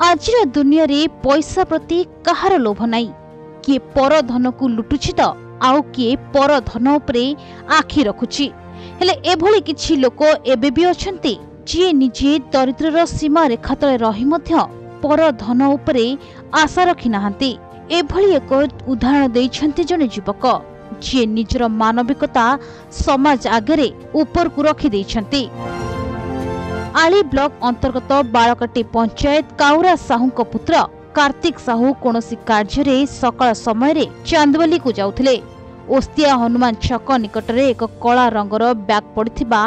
आज दुनिया रे पैसा प्रति कहार लोभ नाई। किए पर धन को लुटुछि तो आउ किए पर धन उपरे आखि रखुछि। हेले एभली किछि लोक एबे भी अछंती जे निजे दरिद्रर सीमा रेखा तले रही मध्य पर धन उपरे आशा रखि नाहंती। एभली एक उदाहरण दैछंती जने युवक जे निजर मानविकता समाज आगरे ऊपर को रखि दैछंती। आली ब्लॉक अंतर्गत बालकाटी पंचायत काउरा साहू को पुत्र कार्तिक साहू कोनोसी कार्य सकाळ समय चांदवली को जाउथिले। ओस्तिया हनुमान छक निकटरे एक कला रंगर बैग पड़िथिबा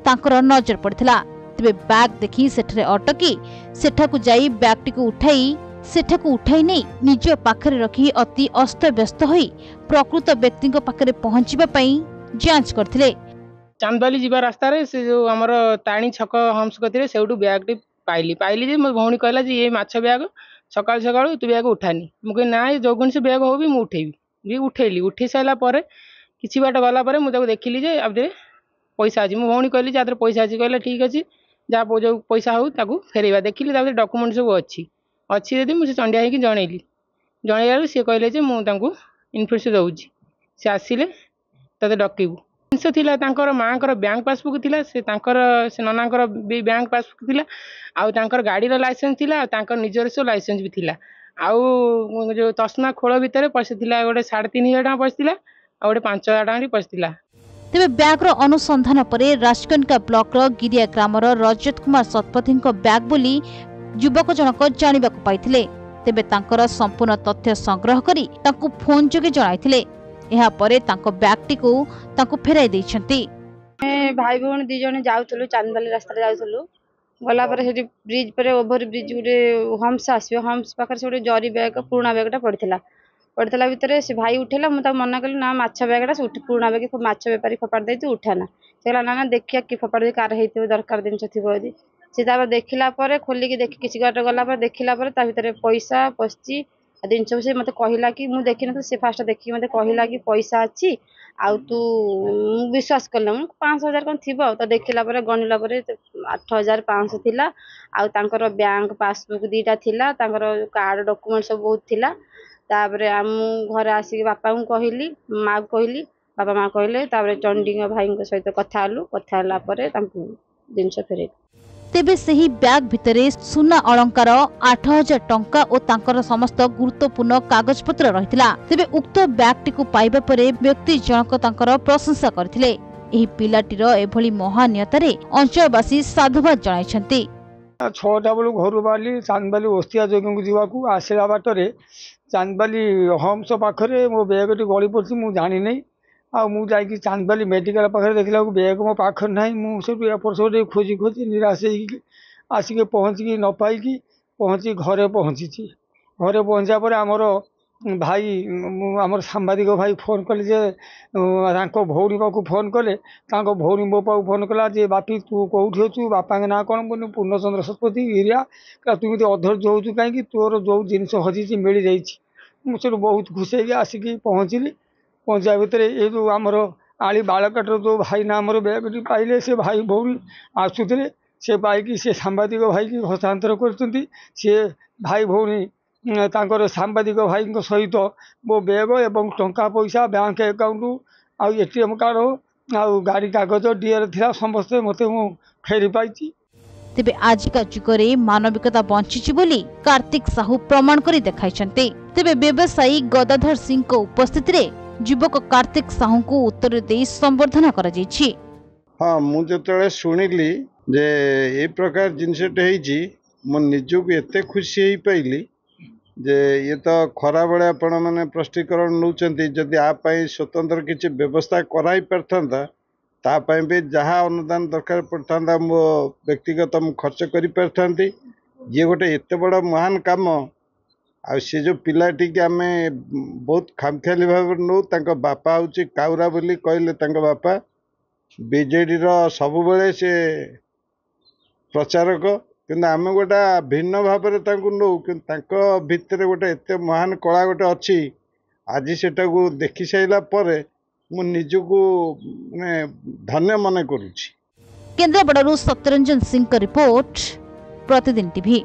तांकर नजर पड़िथिला। तबे बैग देखि सेठरे अटकी सेठाकु जाई बैगटिकु उठाई नै निज पाखरे रखी अति अस्तव्यस्त होई प्रकृत व्यक्तिक पाखरे पहुंचीबा पई जांच करथिले। चांदबाली जीवा रास्ता रे से जो हमर ताणी छक हम्स कथिरे सेउटू बैग टी पाइली जे मो भौणी कहला जे ये माछ बैग सकाळ सकाळ तू बैग उठानी मु कहि ना जोगुन से बैग हो भी मु उठेबी भी उठेली उठी साइला परे किछि बाट गला परे मु ताको देखिली जे अब दे पैसा अछि मु भौणी कहली जे आदर पैसा अछि कहला ठीक अछि जा जो पैसा हो ताको फेरेबा देखिली ताको डॉक्यूमेंट सब अछि यदि मु से चंडिया हेकी जणैला से कहले जे मु ताको इन्फॉर्मेशन दउची से आसीले तते डकेबू जिनस थिला तांकर मांकर बैंक पासबुक थिला से तांकर से ननांकर भी बैंक पासबुक थिला आउ तांकर गाडीर लाइसेंस थिला तांकर निजर सो लाइसेंस भी थिला आउ जो तस्मा खोल भितर पैसा थिला गोटे 3,500 टका पैसा आ गोटे 5,000 टका पैसा। तेबे बैग रो अनुसंधान परे राजकनका ब्लॉक रो गिरिया ग्रामर रजत कुमार सतपथी बैग बोली युवक जनक जानिबाकु पाइथिले। तेबे तांकर संपूर्ण तथ्य संग्रह करी तांकु फोन जोगे जणाइथिले। एहा परे तांको बैगटी को तांको फेराई दैछंती। भाई भौणी दी जने जाउथलु चांदबाली रास्ता रे जाउथलु गला पर हेटी ब्रिज पर ओवर ब्रिज गुटे हम्स आसीबो हम्स पाखर से गुटे जरी बैग पुराना बैगटा पड़थिला भितर से भाई उठेला मु ता मना कली ना माछ बैगटा से पुराना बैग माछ बेपारी फपाड़ देती उठाना सेला ना देखिया कि फपाड़ दे कार हेतिबो दरकार दिन थिबो यदि से तापर देखिला पर खोली के देखि किछि गाट गला पर देखिला पर ता भितर पैसा पस्ची दिन सब से मते कहिला कि मु देखि न से फास्ट देखि मते कहिला कि पैसा अछि आउ तू विश्वास करला 5,000 कोन थिबो त देखिला पर गणिला पर 8,500 थिला आउ तांकर बैंक पासबुक दीटा थिला तांकर कार्ड डॉक्यूमेंट सब बहुत थिला। तापर हम घर आसी बापा को कहली माँ को कहली बापा माँ कहले तापर चंडी भाई सहित कथा हला पर तांको जिनस फेरे। तेबे सही बैग भितरे सुना अलंकार 8,000 टंका और तांकर समस्त गुरुत्वपूर्ण कागज पत्र रहितला। तेबे उक्त बैगटी को पाइबा परे व्यक्ति जनक तांकर प्रशंसा करथिले। एही पिलाटीर एभली महानियतारे अंचलवासी साधुवाद जणाइछन्ती। 6टा बेलू घर बाली चांदबाली ओस्तिया जोगी जीवाकू आसला बाटरे चांदबाली हम्स पाखरे मो बैगटी गली पड़ी मु जानी नहीं आ मु जाई चांदबाली मेडिकल पाखे देखला बैग मो पाखर ना मुझे एपट सेपट खोजी खोजी निराश आसिक पहुँचिकी न पाई पहुँची घरे पहुँचा पर आमर भाई आमर सांबादिक भाई फोन कले जे भौणी पाक फोन कले भौणी मो पाक फोन कला जे बापी तू कौटी अच्छु बापा ना कौन बोल पूर्णचंद्र शतपथी एरिया तुम अधर्य होचु कहीं तोर जो जिनस हजी मिल जाइए बहुत खुशी आसिक पहुँचली पहुँचा भितर ये जो आमर आली बालकाटर जो भाई ना आमर बैगटी पाइले से भाई भौणी आसुले से पाई से सांबादिक भाई की हस्तांतर कर भाई भौणी तांकर सांबादिक भाई सहित मो बैग एवं टंका पैसा बैंक अकाउंट आउ एटीएम कार्ड आउ गाड़ी कागज डीएल थिला समस्त मते मु फेरी पाइछि। तेबे आजिका जुगरे मानविकता बंचिछि बोली कार्तिक साहू प्रमाण करी देखाइछन्ते। तेबे व्यवसायी गदाधर सिंह को उपस्थिति रे युवक कार्तिक साहू को उत्तर दे संबर्धना करा जाइछि। हाँ मु जतले सुनिली जे ए प्रकार जिनसटे हेछि मो निजको एते खुशी हेई पाइली जे ये तो खरा बेले आपण मैंने प्रष्टीकरण नौकरी जदि आप स्वतंत्र किसी व्यवस्था कराई पारथा तापाई भी जहाँ अनुदान दरकार पड़ता मो व्यक्तिगत मु खर्च कर पारथी ये गोटे एत बड़ महान काम आ से जो पिलाटी के आम बहुत खामखियाली भाव नौ बापा हूँ काउरा बोली कहले बापा बीजेडी सब बेले से प्रचारक कि आम गोटा भिन्न भाव नौ कि भितर गोटे एत महान कला गोटे अच्छी आज सेटा को देखि साइला पर मु निजको माने धन्य मन करुछि। केन्द्रापड़ारू सत्यरंजन सिंह का रिपोर्ट प्रतिदिन टीवी।